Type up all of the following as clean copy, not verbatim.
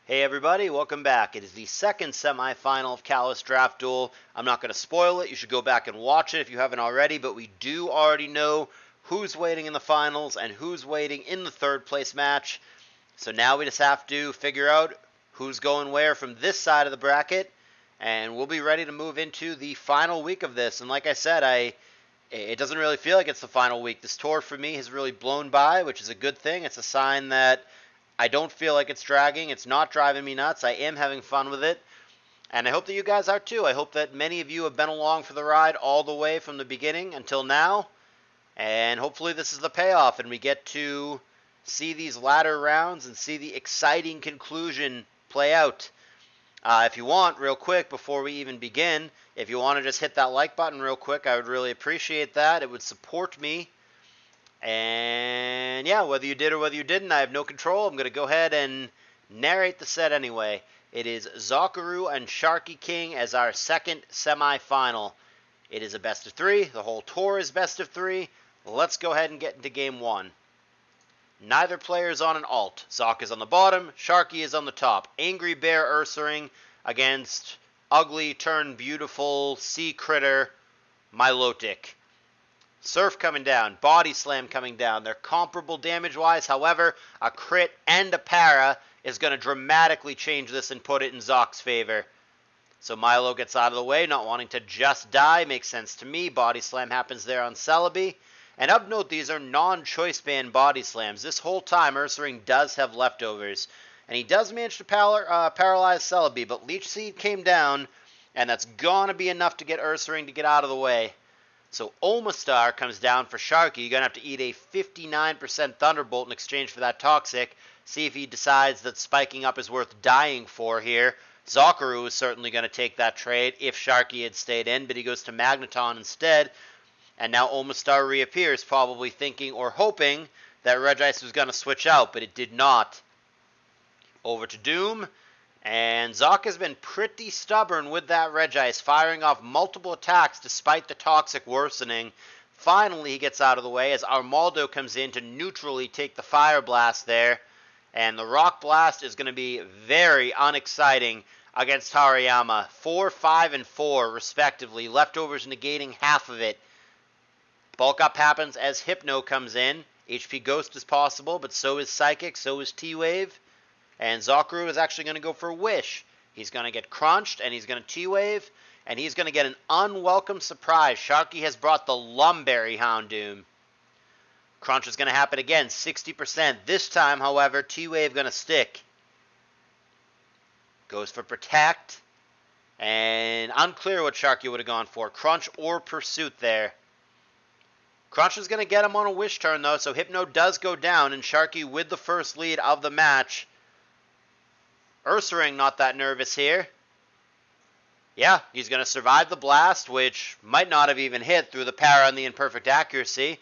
Hey everybody, welcome back. It is the second semifinal of CALLOUS Draft Duel. I'm not going to spoil it. You should go back and watch it if you haven't already, but we do already know who's waiting in the finals and who's waiting in the third place match. So now we just have to figure out who's going where from this side of the bracket, and we'll be ready to move into the final week of this. And like I said, it doesn't really feel like it's the final week. This tour for me has really blown by, which is a good thing. It's a sign that I don't feel like it's dragging. It's not driving me nuts. I am having fun with it. And I hope that you guys are too. I hope that many of you have been along for the ride all the way from the beginning until now. And hopefully this is the payoff and we get to see these latter rounds and see the exciting conclusion play out. If you want, real quick, before we even begin, if you want to just hit that like button real quick, I would really appreciate that. It would support me. And yeah, whether you did or whether you didn't, I have no control. I'm going to go ahead and narrate the set anyway. It is Zokuru and Sharky King as our second semifinal. It is a best of three. The whole tour is best of three. Let's go ahead and get into game one. Neither player is on an alt. Zok is on the bottom. Sharky is on the top. Angry Bear Ursaring against ugly turned beautiful sea critter Milotic. Surf coming down, Body Slam coming down. They're comparable damage-wise. However, a crit and a para is going to dramatically change this and put it in Zok's favor. So Milo gets out of the way, not wanting to just die. Makes sense to me. Body Slam happens there on Celebi. And of note, these are non-choice band Body Slams. This whole time, Ursaring does have leftovers. And he does manage to paralyze Celebi, but Leech Seed came down, and that's going to be enough to get Ursaring to get out of the way. So Omastar comes down for Sharky. You're going to have to eat a 59% Thunderbolt in exchange for that Toxic. See if he decides that spiking up is worth dying for here. Zokuru is certainly going to take that trade if Sharky had stayed in, but he goes to Magneton instead. And now Omastar reappears, probably thinking or hoping that Regice was going to switch out, but it did not. Over to Doom. And Zok has been pretty stubborn with that Regice, firing off multiple attacks despite the Toxic worsening. Finally, he gets out of the way as Armaldo comes in to neutrally take the Fire Blast there. And the Rock Blast is going to be very unexciting against Hariyama. 4, 5, and 4, respectively. Leftovers negating half of it. Bulk Up happens as Hypno comes in. HP Ghost is possible, but so is Psychic, so is T-Wave. And Zokuru is actually going to go for Wish. He's going to get crunched, and he's going to T-Wave, and he's going to get an unwelcome surprise. Sharky has brought the Lumberry Houndoom. Crunch is going to happen again, 60%. This time, however, T-Wave going to stick. Goes for Protect, and unclear what Sharky would have gone for, Crunch or Pursuit there. Crunch is going to get him on a Wish turn, though, so Hypno does go down, and Sharky with the first lead of the match. Ursaring not that nervous here. Yeah, he's going to survive the blast, which might not have even hit through the para and the imperfect accuracy.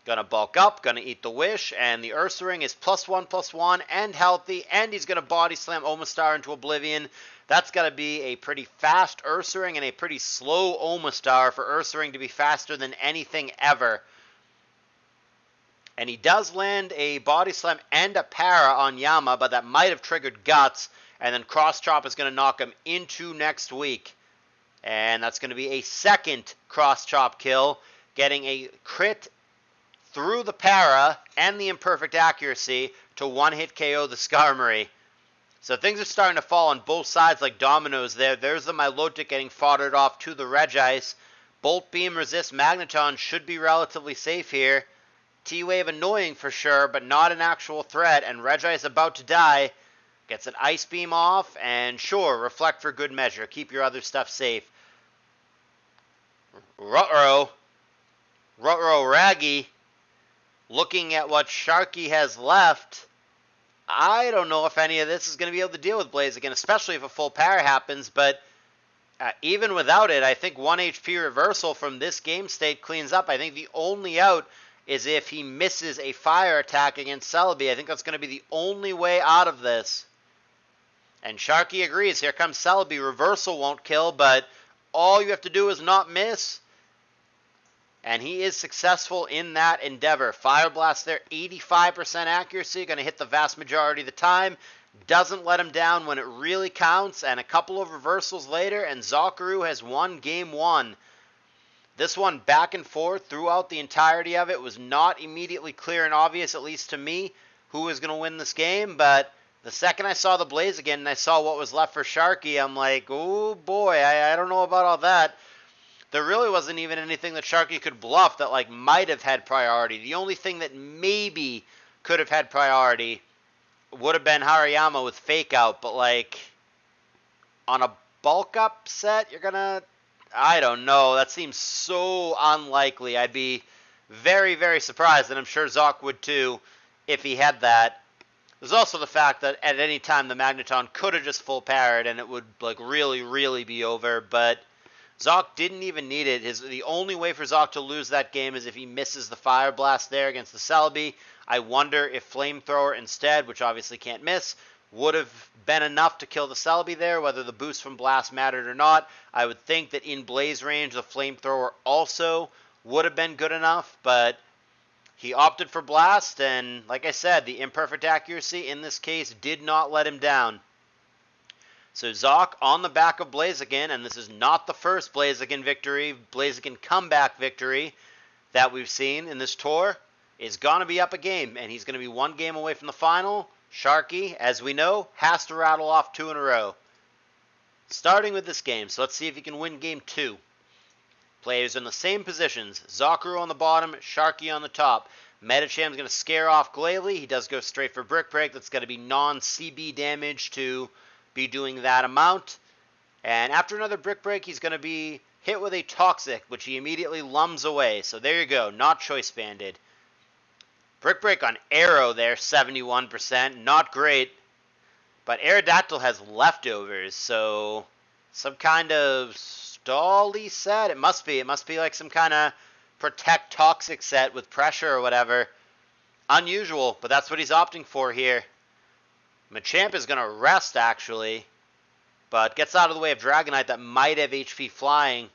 Going to bulk up, going to eat the Wish, and the Ursaring is +1/+1 and healthy, and he's going to Body Slam Omastar into Oblivion. That's going to be a pretty fast Ursaring and a pretty slow Omastar for Ursaring to be faster than anything ever. And he does land a Body Slam and a para on Yama, but that might have triggered Guts. And then Cross Chop is going to knock him into next week. And that's going to be a second Cross Chop kill, getting a crit through the para and the imperfect accuracy to one-hit KO the Skarmory. So things are starting to fall on both sides like dominoes there. There's the Milotic getting foddered off to the Regice. Bolt Beam resist Magneton should be relatively safe here. T-Wave annoying for sure, but not an actual threat, and Regice about to die. Gets an Ice Beam off, and sure, Reflect for good measure. Keep your other stuff safe. Ruh-roh Raggy, looking at what Sharky has left, I don't know if any of this is going to be able to deal with Blaziken, especially if a full para happens, but even without it, I think 1 HP reversal from this game state cleans up. I think the only out is if he misses a fire attack against Celebi. I think that's going to be the only way out of this. And Sharky agrees. Here comes Celebi. Reversal won't kill, but all you have to do is not miss. And he is successful in that endeavor. Fire Blast there, 85% accuracy. Going to hit the vast majority of the time. doesn't let him down when it really counts, and a couple of reversals later, and Zokuru has won game 1. This one back and forth throughout the entirety of it was not immediately clear and obvious, at least to me, who was going to win this game, but the second I saw the blaze again and I saw what was left for Sharky, I'm like, oh boy, I don't know about all that. There really wasn't even anything that Sharky could bluff that like might have had priority. The only thing that maybe could have had priority would have been Hariyama with fake out, but like on a bulk up set, you're gonna, I don't know, that seems so unlikely. I'd be very, very surprised, and I'm sure Zoc would too if he had that. There's also the fact that at any time the Magneton could have just full parried and it would like really, really be over, but Zoc didn't even need it. The only way for Zoc to lose that game is if he misses the Fire Blast there against the Celebi. I wonder if Flamethrower instead, which obviously can't miss, would have been enough to kill the Celebi there, whether the boost from Blast mattered or not. I would think that in Blaze range, the Flamethrower also would have been good enough, but he opted for Blast, and like I said, the imperfect accuracy in this case did not let him down. So Zoc on the back of Blaziken, and this is not the first Blaziken victory, Blaziken comeback victory that we've seen in this tour, is going to be up a game, and he's going to be one game away from the final. Sharky, as we know, has to rattle off 2 in a row. Starting with this game, so let's see if he can win game 2. Players in the same positions, Zokuru on the bottom, Sharky on the top. Metacham's going to scare off Glalie. He does go straight for Brick Break. That's going to be non-CB damage to be doing that amount. And after another Brick Break, he's going to be hit with a Toxic, which he immediately lums away. So there you go, not Choice Banded. Brick Break on Arrow there, 71%. Not great. But Aerodactyl has leftovers, so some kind of stall-y set. It must be like some kind of Protect Toxic set with pressure or whatever. Unusual, but that's what he's opting for here. Machamp is going to rest, actually, but gets out of the way of Dragonite that might have HP flying.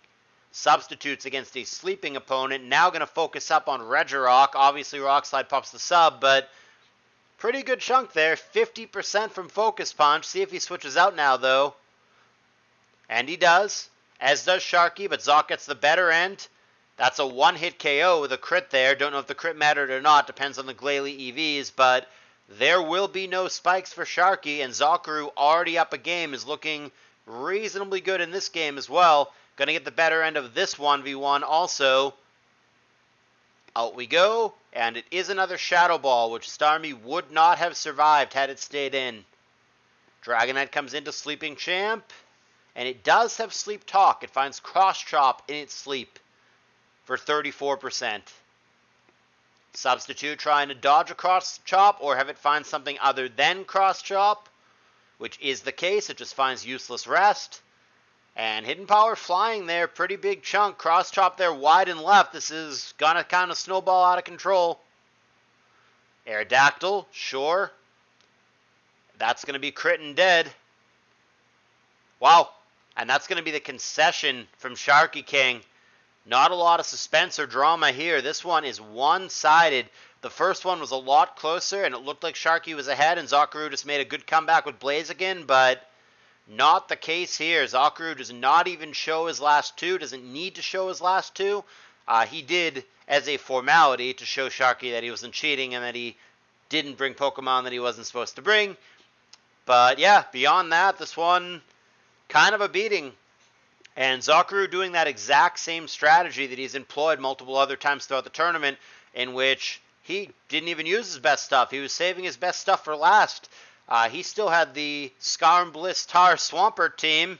Substitutes against a sleeping opponent. Now going to focus up on Regirock. Obviously, Rock Slide pops the sub, but pretty good chunk there. 50% from Focus Punch. See if he switches out now, though. And he does, as does Sharky, but Zoc gets the better end. That's a one-hit KO with a crit there. Don't know if the crit mattered or not. Depends on the Glalie EVs, but there will be no spikes for Sharky, and Zokuru, already up a game, is looking reasonably good in this game as well. Going to get the better end of this 1v1 also. Out we go, and it is another Shadow Ball, which Starmie would not have survived had it stayed in. Dragonite comes into Sleeping Champ, and it does have Sleep Talk. It finds Cross Chop in its sleep for 34%. Substitute trying to dodge a Cross Chop or have it find something other than Cross Chop, which is the case. It just finds Useless Rest. And Hidden Power flying there, pretty big chunk. Cross Chop there wide and left. This is going to kind of snowball out of control. Aerodactyl, sure. That's going to be crit and dead. Wow. And that's going to be the concession from Sharky King. Not a lot of suspense or drama here. This one is one-sided. The first one was a lot closer, and it looked like Sharky was ahead, and Zokuru just made a good comeback with Blaziken, but not the case here. Zokuru does not even show his last 2, doesn't need to show his last 2. He did as a formality to show Sharky that he wasn't cheating and that he didn't bring Pokemon that he wasn't supposed to bring. But yeah, beyond that, this one kind of a beating. And Zokuru doing that exact same strategy that he's employed multiple other times throughout the tournament, in which he didn't even use his best stuff. He was saving his best stuff for last. He still had the Scar and Bliss Tar Swampert team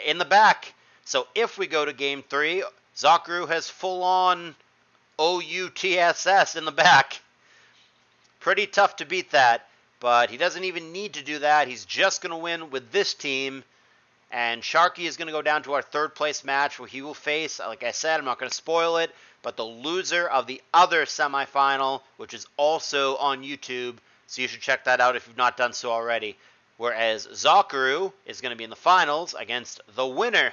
in the back. So if we go to Game 3, Zokuru has full-on OUTSS in the back. Pretty tough to beat that, but he doesn't even need to do that. He's just going to win with this team. And Sharky is going to go down to our third place match where he will face, like I said, I'm not going to spoil it, but the loser of the other semifinal, which is also on YouTube. So you should check that out if you've not done so already. Whereas Zokuru is going to be in the finals against the winner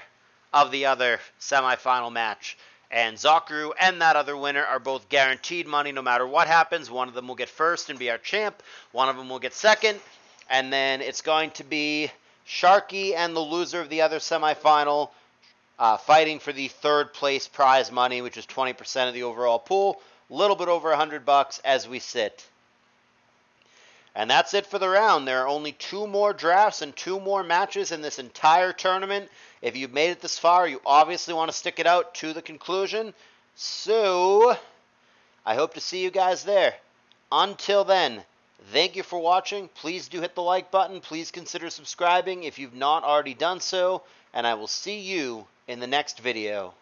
of the other semifinal match. And Zokuru and that other winner are both guaranteed money no matter what happens. One of them will get first and be our champ. One of them will get second. And then it's going to be Sharky and the loser of the other semifinal fighting for the third place prize money, which is 20% of the overall pool. A little bit over $100 as we sit. And that's it for the round. There are only 2 more drafts and 2 more matches in this entire tournament. If you've made it this far, you obviously want to stick it out to the conclusion. So, I hope to see you guys there. Until then, thank you for watching. Please do hit the like button. Please consider subscribing if you've not already done so. And I will see you in the next video.